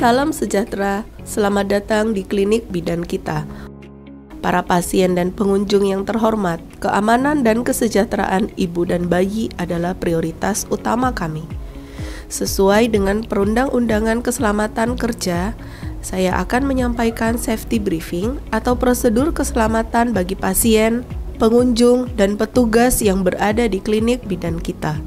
Salam sejahtera, selamat datang di klinik bidan kita. Para pasien dan pengunjung yang terhormat, keamanan dan kesejahteraan ibu dan bayi adalah prioritas utama kami. Sesuai dengan Perundang-Undangan Keselamatan Kerja, saya akan menyampaikan safety briefing atau prosedur keselamatan bagi pasien, pengunjung, dan petugas yang berada di klinik bidan kita.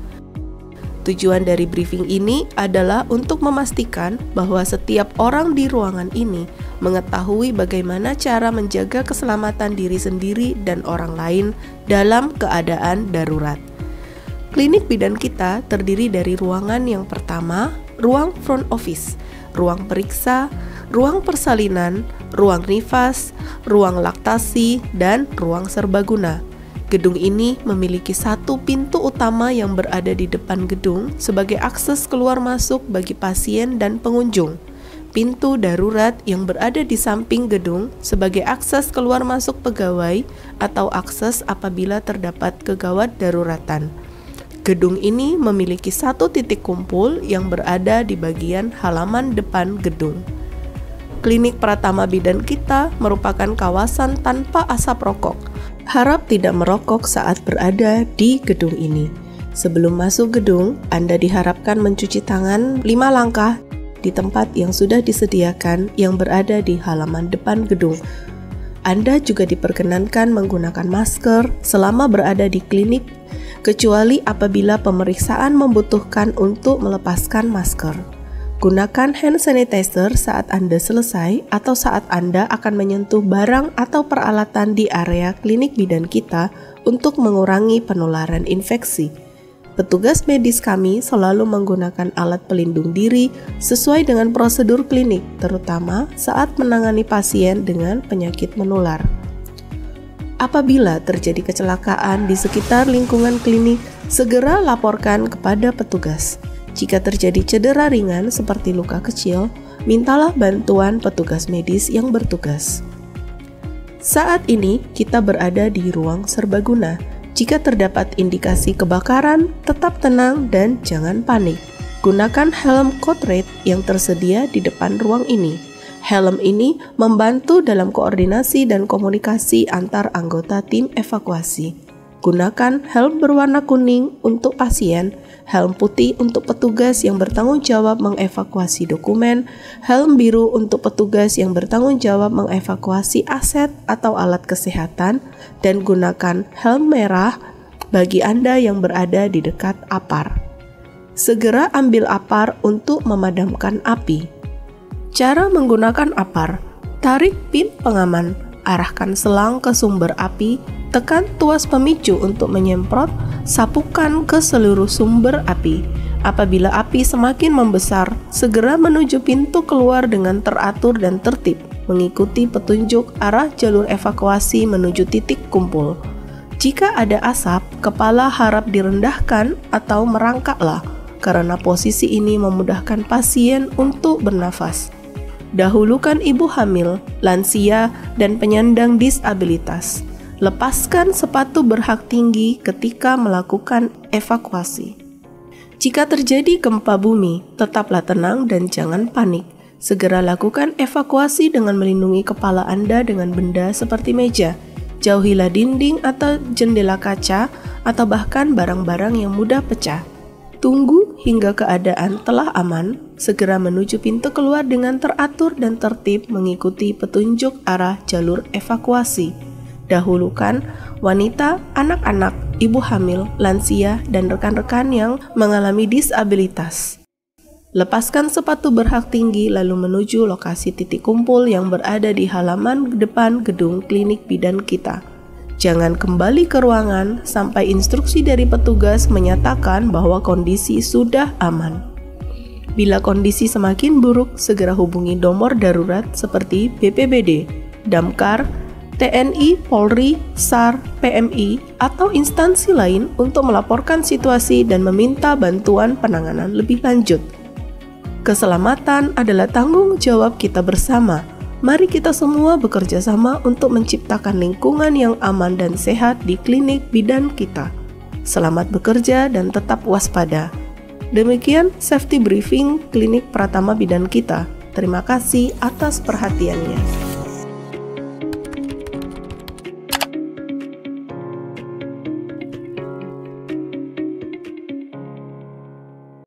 Tujuan dari briefing ini adalah untuk memastikan bahwa setiap orang di ruangan ini mengetahui bagaimana cara menjaga keselamatan diri sendiri dan orang lain dalam keadaan darurat. Klinik bidan kita terdiri dari ruangan yang pertama, ruang front office, ruang periksa, ruang persalinan, ruang nifas, ruang laktasi, dan ruang serbaguna. Gedung ini memiliki satu pintu utama yang berada di depan gedung sebagai akses keluar masuk bagi pasien dan pengunjung. Pintu darurat yang berada di samping gedung sebagai akses keluar masuk pegawai atau akses apabila terdapat kegawat daruratan. Gedung ini memiliki satu titik kumpul yang berada di bagian halaman depan gedung. Klinik Pratama Bidan kita merupakan kawasan tanpa asap rokok. Harap tidak merokok saat berada di gedung ini. Sebelum masuk gedung, Anda diharapkan mencuci tangan 5 langkah di tempat yang sudah disediakan yang berada di halaman depan gedung. Anda juga diperkenankan menggunakan masker selama berada di klinik, kecuali apabila pemeriksaan membutuhkan untuk melepaskan masker. Gunakan hand sanitizer saat Anda selesai atau saat Anda akan menyentuh barang atau peralatan di area klinik bidan kita untuk mengurangi penularan infeksi. Petugas medis kami selalu menggunakan alat pelindung diri sesuai dengan prosedur klinik, terutama saat menangani pasien dengan penyakit menular. Apabila terjadi kecelakaan di sekitar lingkungan klinik, segera laporkan kepada petugas. Jika terjadi cedera ringan seperti luka kecil, mintalah bantuan petugas medis yang bertugas. Saat ini kita berada di ruang serbaguna. Jika terdapat indikasi kebakaran, tetap tenang dan jangan panik. Gunakan helm code red yang tersedia di depan ruang ini. Helm ini membantu dalam koordinasi dan komunikasi antar anggota tim evakuasi. Gunakan helm berwarna kuning untuk pasien, helm putih untuk petugas yang bertanggung jawab mengevakuasi dokumen, helm biru untuk petugas yang bertanggung jawab mengevakuasi aset atau alat kesehatan, dan gunakan helm merah bagi Anda yang berada di dekat APAR. Segera ambil APAR untuk memadamkan api. Cara menggunakan APAR: tarik pin pengaman, arahkan selang ke sumber api, tekan tuas pemicu untuk menyemprot, sapukan ke seluruh sumber api. Apabila api semakin membesar, segera menuju pintu keluar dengan teratur dan tertib, mengikuti petunjuk arah jalur evakuasi menuju titik kumpul. Jika ada asap, kepala harap direndahkan atau merangkaklah, karena posisi ini memudahkan pasien untuk bernafas. Dahulukan ibu hamil, lansia, dan penyandang disabilitas. Lepaskan sepatu berhak tinggi ketika melakukan evakuasi. Jika terjadi gempa bumi, tetaplah tenang dan jangan panik. Segera lakukan evakuasi dengan melindungi kepala Anda dengan benda seperti meja. Jauhilah dinding atau jendela kaca atau bahkan barang-barang yang mudah pecah. Tunggu hingga keadaan telah aman, segera menuju pintu keluar dengan teratur dan tertib mengikuti petunjuk arah jalur evakuasi. Dahulukan wanita, anak-anak, ibu hamil, lansia, dan rekan-rekan yang mengalami disabilitas. Lepaskan sepatu berhak tinggi lalu menuju lokasi titik kumpul yang berada di halaman depan gedung klinik bidan kita. Jangan kembali ke ruangan sampai instruksi dari petugas menyatakan bahwa kondisi sudah aman. Bila kondisi semakin buruk, segera hubungi nomor darurat seperti BPBD, Damkar, TNI, Polri, SAR, PMI, atau instansi lain untuk melaporkan situasi dan meminta bantuan penanganan lebih lanjut. Keselamatan adalah tanggung jawab kita bersama. Mari kita semua bekerja sama untuk menciptakan lingkungan yang aman dan sehat di klinik bidan kita. Selamat bekerja dan tetap waspada. Demikian safety briefing klinik Pratama Bidan kita. Terima kasih atas perhatiannya.